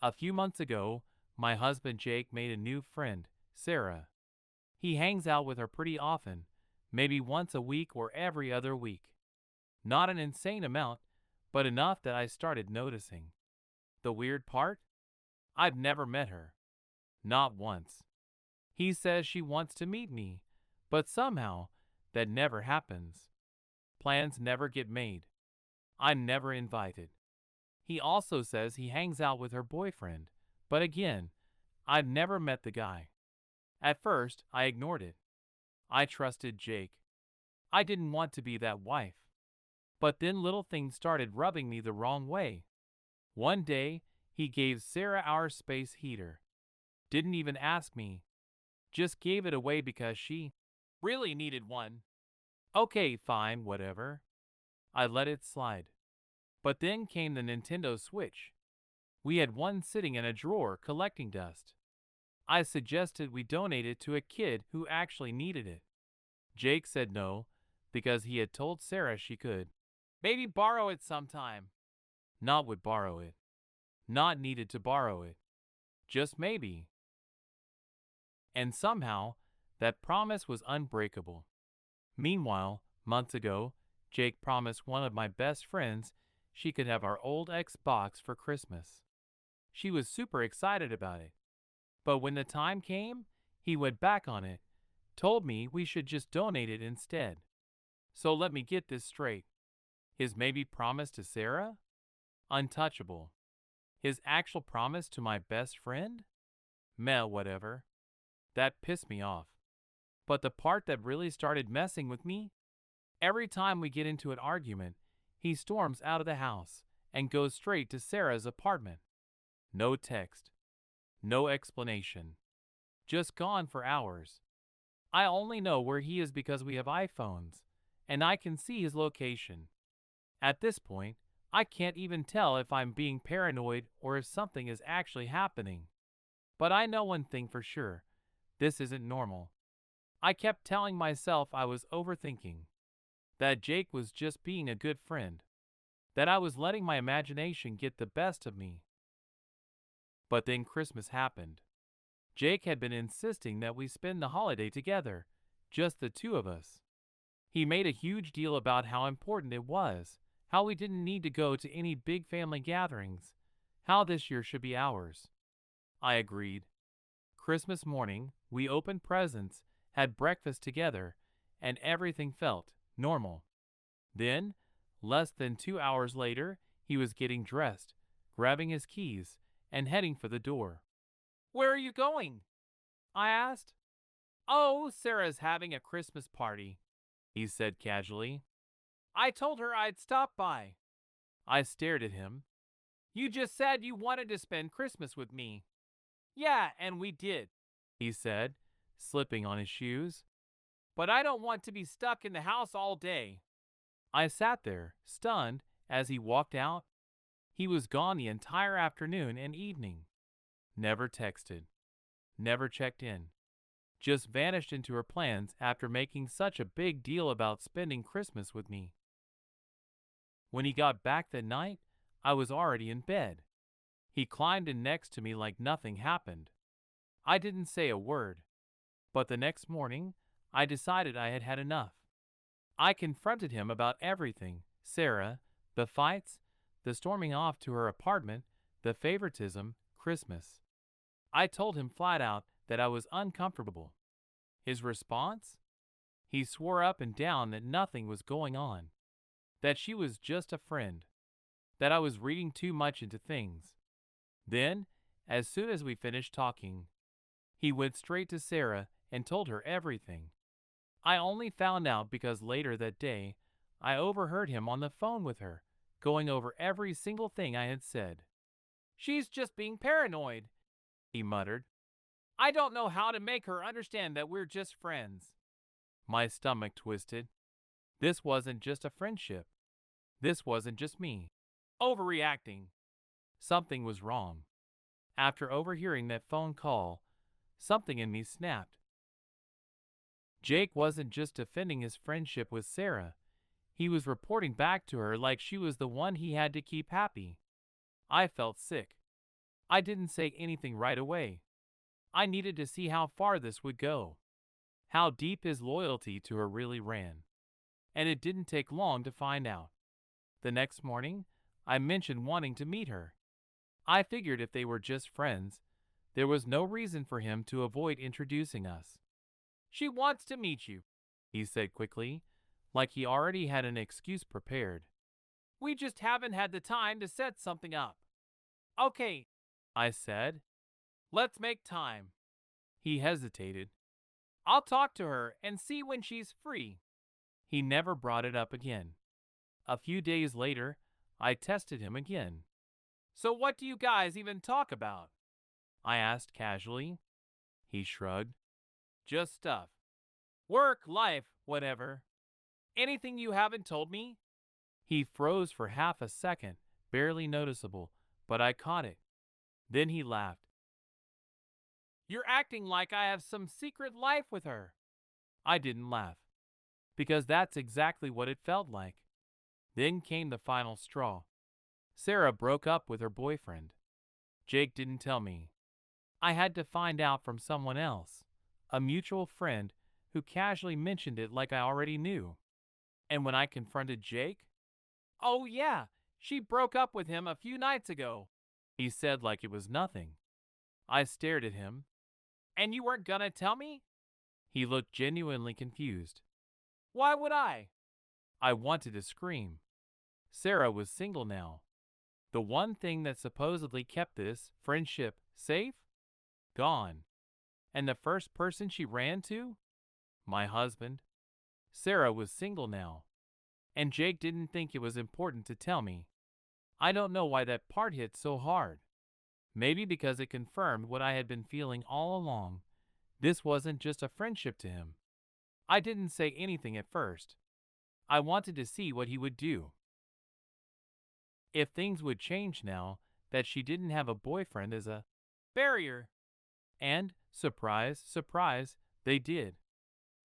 A few months ago, my husband Jake made a new friend, Sarah. He hangs out with her pretty often, maybe once a week or every other week. Not an insane amount, but enough that I started noticing. The weird part? I've never met her. Not once. He says she wants to meet me, but somehow that never happens. Plans never get made. I'm never invited. He also says he hangs out with her boyfriend, but again, I've never met the guy. At first, I ignored it. I trusted Jake. I didn't want to be that wife. But then little things started rubbing me the wrong way. One day, he gave Sarah our space heater. Didn't even ask me. Just gave it away because she really needed one. Okay, fine, whatever. I let it slide. But then came the Nintendo Switch. We had one sitting in a drawer collecting dust. I suggested we donate it to a kid who actually needed it. Jake said no, because he had told Sarah she could. Maybe borrow it sometime. Not would borrow it. Not needed to borrow it. Just maybe. And somehow, that promise was unbreakable. Meanwhile, months ago, Jake promised one of my best friends she could have our old Xbox for Christmas. She was super excited about it. But when the time came, he went back on it, told me we should just donate it instead. So let me get this straight. His maybe promise to Sarah? Untouchable. His actual promise to my best friend? Meh, whatever. That pissed me off. But the part that really started messing with me? Every time we get into an argument, he storms out of the house and goes straight to Sarah's apartment. No text. No explanation. Just gone for hours. I only know where he is because we have iPhones, and I can see his location. At this point, I can't even tell if I'm being paranoid or if something is actually happening. But I know one thing for sure. This isn't normal. I kept telling myself I was overthinking. That Jake was just being a good friend. That I was letting my imagination get the best of me. But then Christmas happened. Jake had been insisting that we spend the holiday together, just the two of us. He made a huge deal about how important it was, how we didn't need to go to any big family gatherings, how this year should be ours. I agreed. Christmas morning, we opened presents, had breakfast together, and everything felt normal. Then, less than 2 hours later, he was getting dressed, grabbing his keys, and heading for the door. "Where are you going?" I asked. "Oh, Sarah's having a Christmas party," he said casually. "I told her I'd stop by." I stared at him. "You just said you wanted to spend Christmas with me." "Yeah, and we did," he said, slipping on his shoes. "But I don't want to be stuck in the house all day." I sat there, stunned, as he walked out. He was gone the entire afternoon and evening. Never texted. Never checked in. Just vanished into her plans after making such a big deal about spending Christmas with me. When he got back that night, I was already in bed. He climbed in next to me like nothing happened. I didn't say a word. But the next morning, I decided I had had enough. I confronted him about everything: Sarah, the fights, the storming off to her apartment, the favoritism, Christmas. I told him flat out that I was uncomfortable. His response? He swore up and down that nothing was going on. That she was just a friend. That I was reading too much into things. Then, as soon as we finished talking, he went straight to Sarah and told her everything. I only found out because later that day, I overheard him on the phone with her, going over every single thing I had said. "She's just being paranoid," he muttered. "I don't know how to make her understand that we're just friends." My stomach twisted. This wasn't just a friendship. This wasn't just me overreacting. Something was wrong. After overhearing that phone call, something in me snapped. Jake wasn't just defending his friendship with Sarah. He was reporting back to her like she was the one he had to keep happy. I felt sick. I didn't say anything right away. I needed to see how far this would go, how deep his loyalty to her really ran. And it didn't take long to find out. The next morning, I mentioned wanting to meet her. I figured if they were just friends, there was no reason for him to avoid introducing us. She wants to meet you, he said quickly, like he already had an excuse prepared. We just haven't had the time to set something up. Okay, I said. Let's make time. He hesitated. I'll talk to her and see when she's free. He never brought it up again. A few days later, I tested him again. So what do you guys even talk about? I asked casually. He shrugged. Just stuff. Work, life, whatever. Anything you haven't told me? He froze for half a second, barely noticeable, but I caught it. Then he laughed. You're acting like I have some secret life with her. I didn't laugh, because that's exactly what it felt like. Then came the final straw. Sarah broke up with her boyfriend. Jake didn't tell me. I had to find out from someone else, a mutual friend who casually mentioned it like I already knew. And when I confronted Jake, "Oh yeah, she broke up with him a few nights ago," he said like it was nothing. I stared at him. And you weren't gonna tell me? He looked genuinely confused. Why would I? I wanted to scream. Sarah was single now. The one thing that supposedly kept this friendship safe? Gone. And the first person she ran to? My husband. Sarah was single now. And Jake didn't think it was important to tell me. I don't know why that part hit so hard. Maybe because it confirmed what I had been feeling all along. This wasn't just a friendship to him. I didn't say anything at first. I wanted to see what he would do. If things would change now that she didn't have a boyfriend as a barrier. And, surprise, surprise, they did.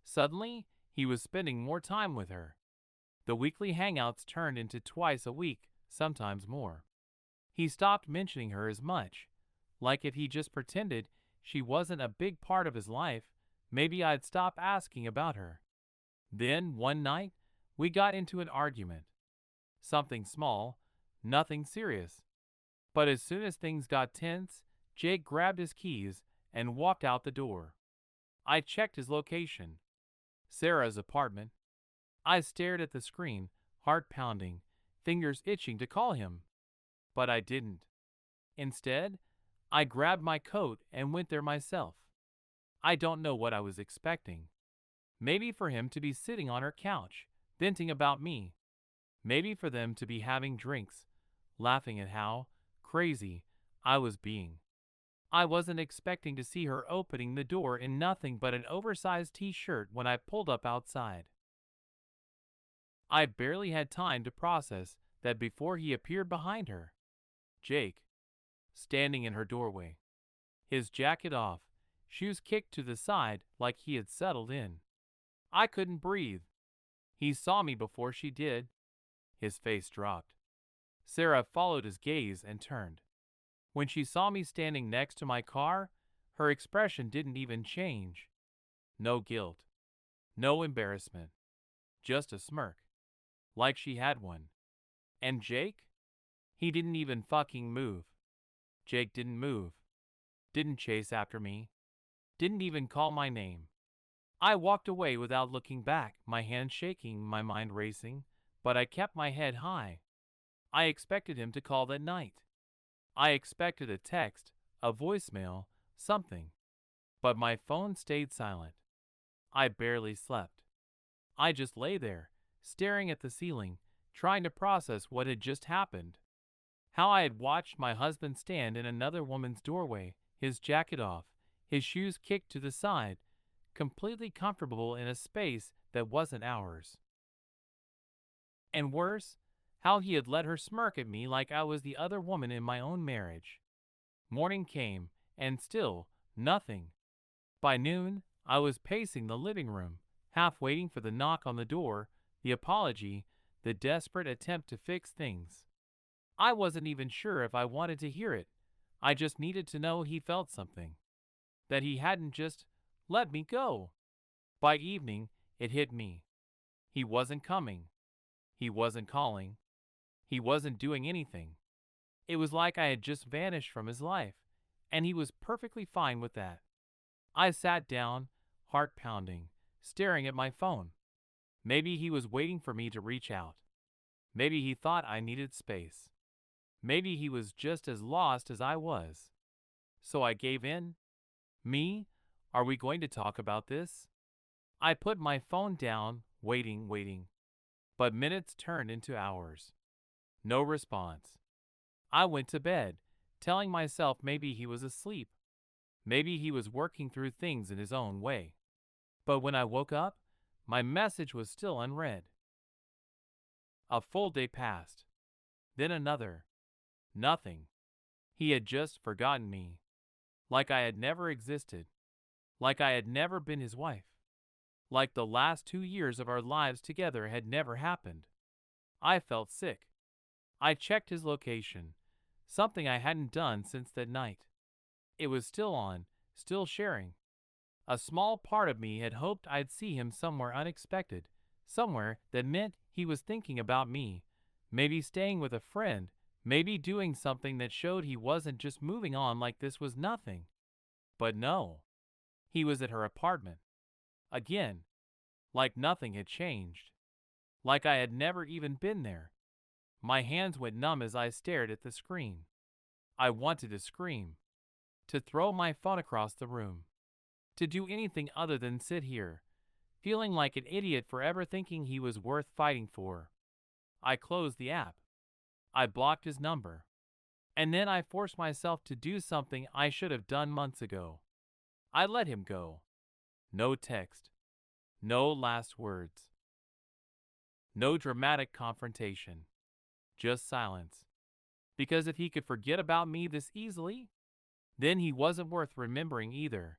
Suddenly, he was spending more time with her. The weekly hangouts turned into twice a week, sometimes more. He stopped mentioning her as much. Like if he just pretended she wasn't a big part of his life, maybe I'd stop asking about her. Then, one night, we got into an argument. Something small, nothing serious. But as soon as things got tense, Jake grabbed his keys and walked out the door. I checked his location. Sarah's apartment. I stared at the screen, heart pounding, fingers itching to call him. But I didn't. Instead, I grabbed my coat and went there myself. I don't know what I was expecting. Maybe for him to be sitting on her couch, venting about me. Maybe for them to be having drinks, laughing at how crazy I was being. I wasn't expecting to see her opening the door in nothing but an oversized t-shirt when I pulled up outside. I barely had time to process that before he appeared behind her. Jake, standing in her doorway, his jacket off, shoes kicked to the side like he had settled in. I couldn't breathe. He saw me before she did. His face dropped. Sarah followed his gaze and turned. When she saw me standing next to my car, her expression didn't even change. No guilt. No embarrassment. Just a smirk. Like she had one. And Jake? He didn't even fucking move. Jake didn't move. Didn't chase after me. Didn't even call my name. I walked away without looking back, my hands shaking, my mind racing, but I kept my head high. I expected him to call that night. I expected a text, a voicemail, something. But my phone stayed silent. I barely slept. I just lay there, staring at the ceiling, trying to process what had just happened. How I had watched my husband stand in another woman's doorway, his jacket off, his shoes kicked to the side, completely comfortable in a space that wasn't ours. And worse, how he had let her smirk at me like I was the other woman in my own marriage. Morning came, and still, nothing. By noon, I was pacing the living room, half waiting for the knock on the door, the apology, the desperate attempt to fix things. I wasn't even sure if I wanted to hear it, I just needed to know he felt something, that he hadn't just let me go. By evening, it hit me. He wasn't coming. He wasn't calling. He wasn't doing anything. It was like I had just vanished from his life, and he was perfectly fine with that. I sat down, heart pounding, staring at my phone. Maybe he was waiting for me to reach out. Maybe he thought I needed space. Maybe he was just as lost as I was. So I gave in. Me? Are we going to talk about this? I put my phone down, waiting. But minutes turned into hours. No response. I went to bed, telling myself maybe he was asleep. Maybe he was working through things in his own way. But when I woke up, my message was still unread. A full day passed. Then another. Nothing. He had just forgotten me. Like I had never existed. Like I had never been his wife. Like the last 2 years of our lives together had never happened. I felt sick. I checked his location, something I hadn't done since that night. It was still on, still sharing. A small part of me had hoped I'd see him somewhere unexpected, somewhere that meant he was thinking about me, maybe staying with a friend, maybe doing something that showed he wasn't just moving on like this was nothing. But no, he was at her apartment. Again, like nothing had changed. Like I had never even been there. My hands went numb as I stared at the screen. I wanted to scream, to throw my phone across the room, to do anything other than sit here, feeling like an idiot for ever thinking he was worth fighting for. I closed the app. I blocked his number. And then I forced myself to do something I should have done months ago. I let him go. No text. No last words. No dramatic confrontation. Just silence. Because if he could forget about me this easily, then he wasn't worth remembering either.